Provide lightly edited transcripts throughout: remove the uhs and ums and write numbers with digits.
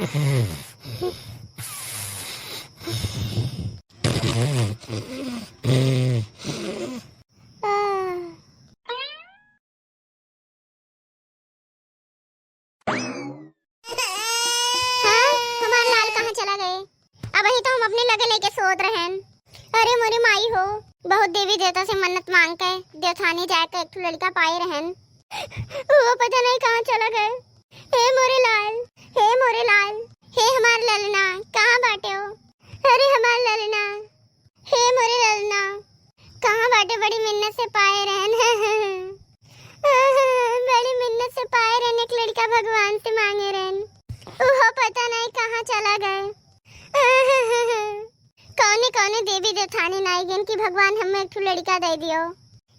हमारे लाल कहाँ चला गए? अब ही तो हम अपने लगे लेके सोच रहे हैं। अरे मोरी माई हो, बहुत देवी देवता से मन्नत मांग के देवथानी जाके एक लड़का पाए रहन, वो पता नहीं कहाँ चला गए। हे मोरे लाल, हे मोरे लाल, हे हमार ललना, कहाँ बाटे हो? अरे हमार ललना, हे मोरे ललना, कहाँ बाटे? बड़ी मिन्नत से पाए रहन बड़ी मिन्नत से पाए रहन, एक लड़का भगवान से मांगे रहन, वो पता नहीं कहाँ चला गए। कौने कौने देवी देवताने नाई गेन की भगवान हमें एक लड़का दे दियो।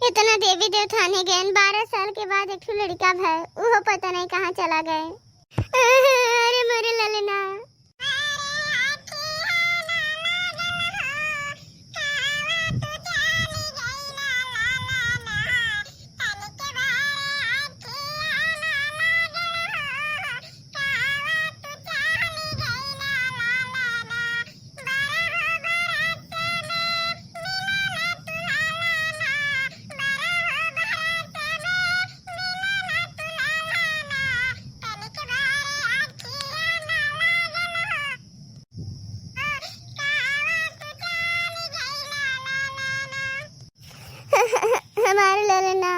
इतना देवी देवताने गेन 12 साल के बाद एक लड़का भय, वो पता नहीं कहाँ चला गए। अरे मेरे ललना, हमारे ललना,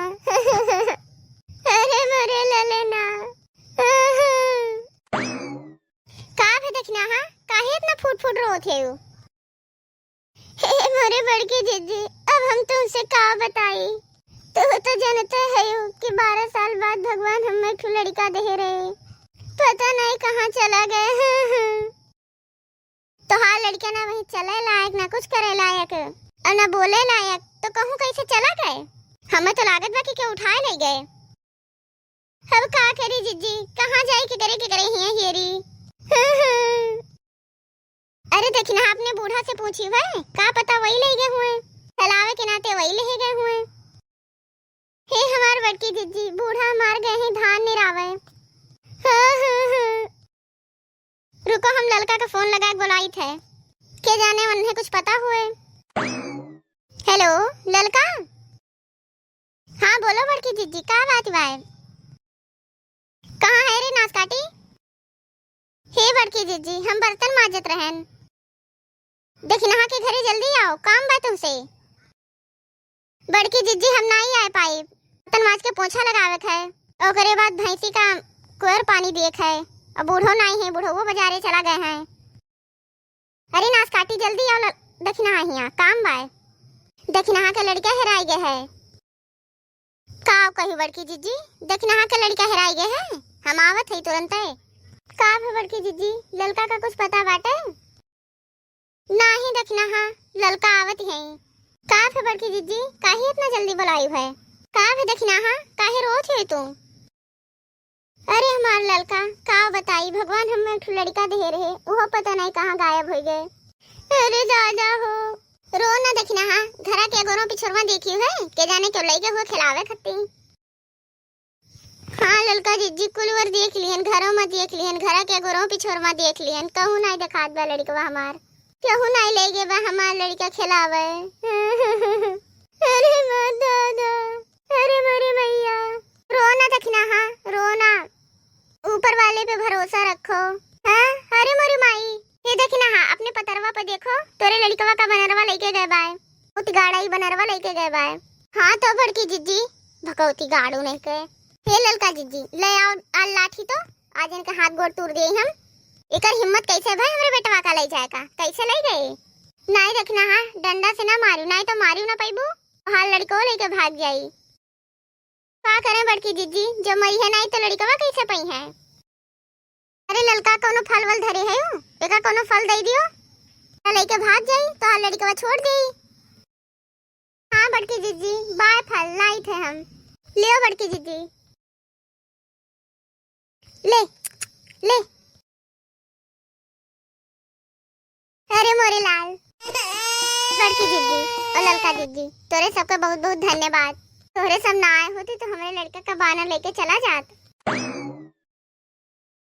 अरे मेरे ललना, का भी देखना हा, काहे इतना फूट फूट रोत है? हे मोरे बड़की जीजी, अब हम तुमसे का बताई? तो जानते है कि 12 साल बाद भगवान हमें एक लड़का दे रहे, पता नहीं कहाँ चला गए। तो हाँ, लड़का ना वही चले लायक, ना कुछ करे लायक और ना बोले लायक, तो कहूँ कैसे चला गए? हमें तो लागत बा कि उठाए ले गए। अब का करी जीजी, कहाँ जाए के करे हियरी? अरे देखना, आपने बूढ़ा से पूछी भाई, का पता वही ले गए हुए, चलावे के नाते वही ले गए हुए। हे हमार बड़की जीजी, बूढ़ा मार गए हैं धान निरावे। रुको, हम ललका का फोन लगा के बुलाई थे, के जाने उन्हें कुछ पता हुए। हेलो ललका, हाँ बोलो बड़की जीजी, का बात बाय? कहाँ है रे नासकाटी? हे बड़की जीजी, हम बर्तन माजत रहन, देखना के घरे जल्दी आओ, काम बा तुमसे। बड़की जीजी हम नहीं आ पाई, बर्तन माज के पोछा लगावे है, ओकरे बाद भैंसी का कुएर पानी देख है, अब बूढ़ो नहीं है, बूढ़ो वो बाजारे चला गए हैं। अरे नासकाटी जल्दी आओ, देखना यहाँ काम बाय, देखना का लड़का हेराई गया है। का कही बड़की जीजी, देखना का लड़का हेराई गया है, हम आवत है तुरंत है। का है बड़की जीजी, ललका का कुछ पता बाटे? नहीं देखना हाँ, ललका आवत है। का है बड़की जीजी, काहे इतना जल्दी बुलाई है? का है देखना हाँ, काहे रोत है तू? अरे हमार ललका, का बताई, भगवान हमें एक लड़का दे रहे, वो पता नहीं कहाँ गायब हो गए। अरे दादा हो, रो ना देखना हाँ, घरा के गोरों पिछोरवा देखी है, के जाने क्यों लई गए हुए खिलावे खत्ती। हाँ ललका जीजी, कुलवर देख लियन, घरों में देख लियन, घरा के गोरों पिछोरवा देख लियन, कहूँ नहीं दिखात बा लड़का हमार, कहूँ नहीं ले गए बा हमार लड़का खिलावे। अरे माँ दादा, अरे मेरे मैया, रो ना देखना हाँ, रो ना, ऊपर वाले पे भरोसा रखो। हाँ अरे मेरी माई, ये देखना हाँ, अपने पतरवा पे देखो, तेरे लड़कवा का बनरवा लेके गए बाय, उत गाड़ा बनरवा लेके गए बाय। हाँ तो बड़की जीजी, भगवती गाड़ू नहीं के। हे ललका जीजी, ले आओ आ लाठी, तो आज इनका हाथ गोड़ तोड़ दिए हम। एकर हिम्मत कैसे भाई हमरे बेटवा का ले जाएगा, कैसे ले गए? नहीं देखना हाँ, डंडा से ना मारू, नहीं तो मारू ना पैबू, हाँ लड़को लेके भाग जाई। का करें बड़की जीजी, जो मरी है नहीं तो लड़कवा कैसे पई है? अरे ललका कोनो फल वल धरे है, एका कोनो फल दे दियो, लेके भाग जाई तो हाँ लड़कवा छोड़ देई। हाँ बड़की जीजी, बाय फल लाई थे हम, लियो बड़की जीजी, ले ले। अरे मोरे लाल, बड़की जीजी और ललका जीजी, तोरे सबका बहुत बहुत धन्यवाद, तोरे सब ना आए होते तो हमारे लड़का का बाना लेके चला जात।